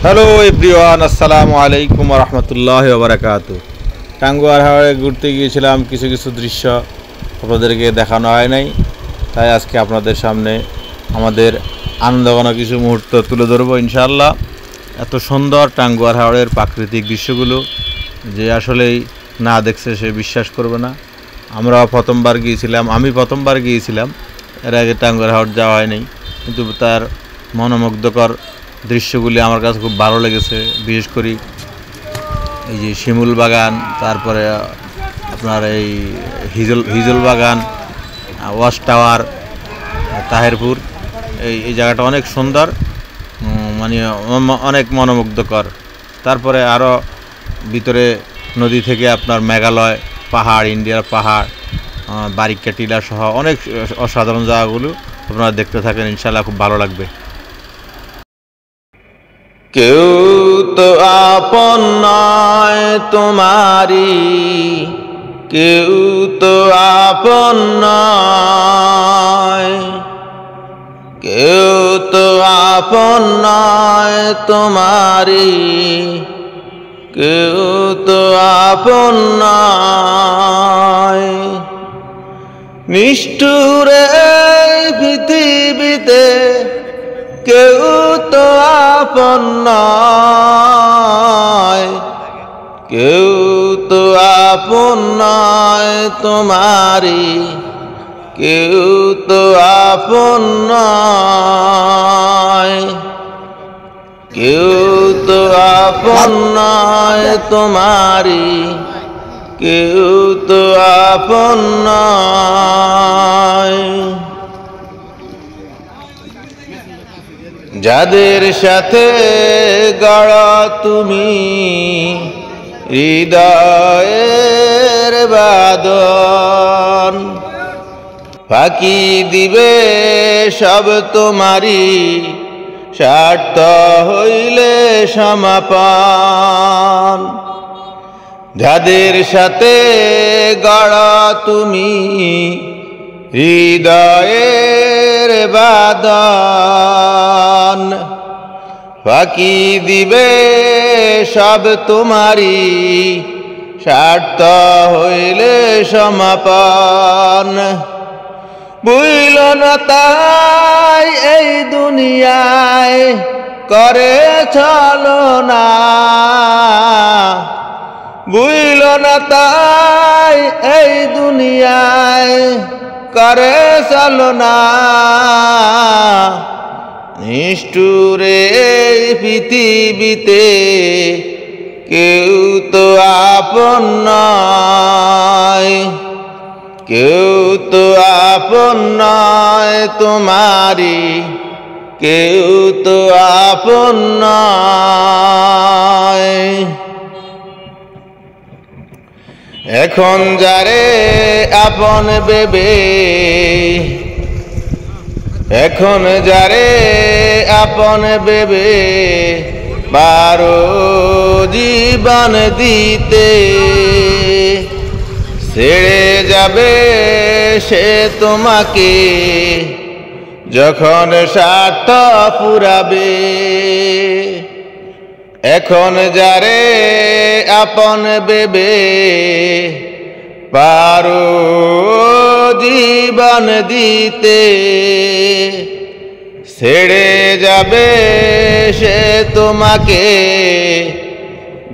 Hello everyone, আসসালামু আলাইকুম রহমতুল্লাহ বারাকাতু। টাঙ্গুয়ার হাওড়ে ঘুরতে গিয়েছিলাম, কিছু কিছু দৃশ্য আপনাদেরকে দেখানো হয় নাই, তাই আজকে আপনাদের সামনে আমাদের আনন্দঘন কিছু মুহূর্ত তুলে ধরবো ইনশাআল্লাহ। এত সুন্দর টাঙ্গুয়ার হাওড়ের প্রাকৃতিক দৃশ্যগুলো যে আসলেই না দেখছে সে বিশ্বাস করবে না। আমি প্রথমবার গিয়েছিলাম, এর আগে টাঙ্গুয়ার হাওড় যাওয়া হয়নি, কিন্তু তার মনোমুগ্ধকর দৃশ্যগুলি আমার কাছে খুব ভালো লেগেছে। বিশেষ করে এই যে শিমুল বাগান, তারপরে আপনার এই হিজল বাগান, ওয়াচ টাওয়ার, তাহেরপুর, এই জায়গাটা অনেক সুন্দর, মানে অনেক মনোমুগ্ধকর। তারপরে আরও ভিতরে নদী থেকে আপনার মেঘালয় পাহাড়, ইন্ডিয়ার পাহাড়, বারিকা টিলা সহ অনেক অসাধারণ জায়গাগুলো আপনারা দেখতে থাকেন, ইনশাআল্লাহ খুব ভালো লাগবে। কেউ তো আপন নয় তোমারি, কেউ তো আপন নয়, কেউ তো আপন নয় তোমারি, কেউ তো আপন নয়। নিষ্ঠুরে পৃথিবীতে কেউ তো আপন নয়, কেউ তো আপন নয় তোমারি, কেউ তো আপন নয়, কেউ তো আপন নয় তোমারি, কেউ তো আপন নয়। যাদের সাথে গড়া তুমি হৃদয়ের বাঁধন, ফাঁকি দিবে সব তোমারি, স্বার্থ হইলে সমাপন। যাদের সাথে গড়া তুমি হৃদয়ের বাঁধন, ফাঁকি দিবে সব তোমারি, স্বার্থ হইলে সমাপন। বুঝল না তাই এই দুনিয়ায় করে ছলনা, বুঝল না তাই এই দুনিয়ায় করে ছলনা। নিষ্ঠুরে পৃথিবীতে কেউ তো আপন নয়, কেউ তো আপন নয় তোমারি, কেউ তো আপন নয়। এখন যারে আপন ভেবে, এখন যারে আপন ভেবে পারো জীবন দিতে, ছেড়ে যাবে সে তোমাকে যখন স্বার্থ ফুরাবে। এখন যারে আপন ভেবে পারো জীবন দিতে, ছেড়ে যাবে সে তোমাকে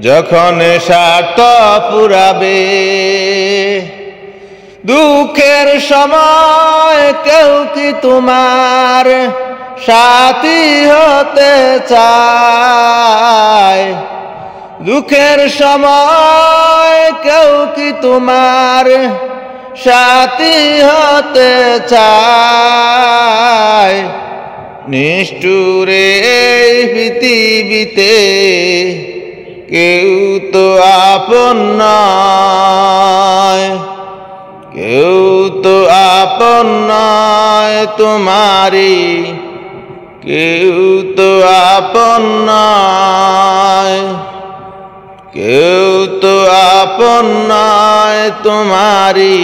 যখন স্বার্থ ফুরাবে। দুঃখের সময় কেউ কি তোমার সাথী হতে চায়, দুঃখের সময় কেউ কি তোমার সাথী হতে চায়। নিষ্ঠুরে পৃথিবীতে কেউ তো আপন নয়, কেউ তো আপন নয় তোমারি, কেউ তো আপন নয়, কেউ তো আপন নয় তোমারি,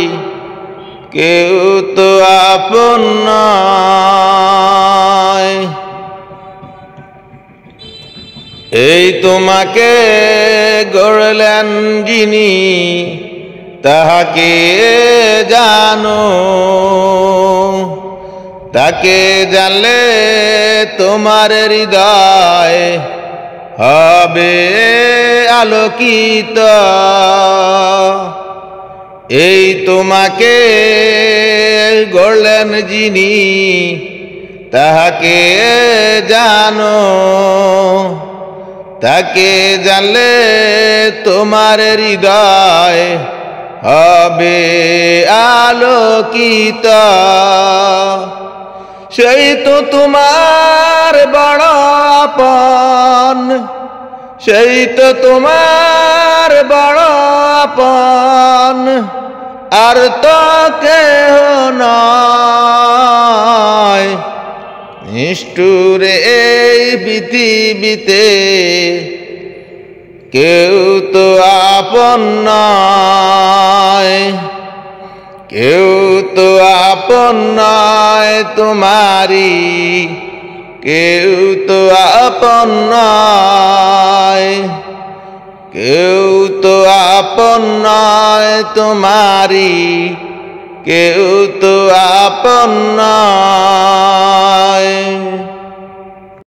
কেউ তো আপন নয়। এই তোমাকে গড়লেন যিনি তাহাকে জানো, তাকে জানলে তোমার হৃদয় হবে আলোকিত। এই তোমাকে গড়লেন যিনি তাহাকে জানো, তাকে জানলে তোমার হৃদয় হবে আলোকিত। সেই তো তোমার বড় আপন, সেই তো তোমার বড় আপন, আর তো কেহ নয়। নিষ্ঠুর এই পৃথিবীতে কেউ তো আপন নয়, কেউ তো আপন নয় তোমারি, কেউ তো আপন নয়, কেউ তো আপন নয় তোমারি, কেউ তো আপন নয়।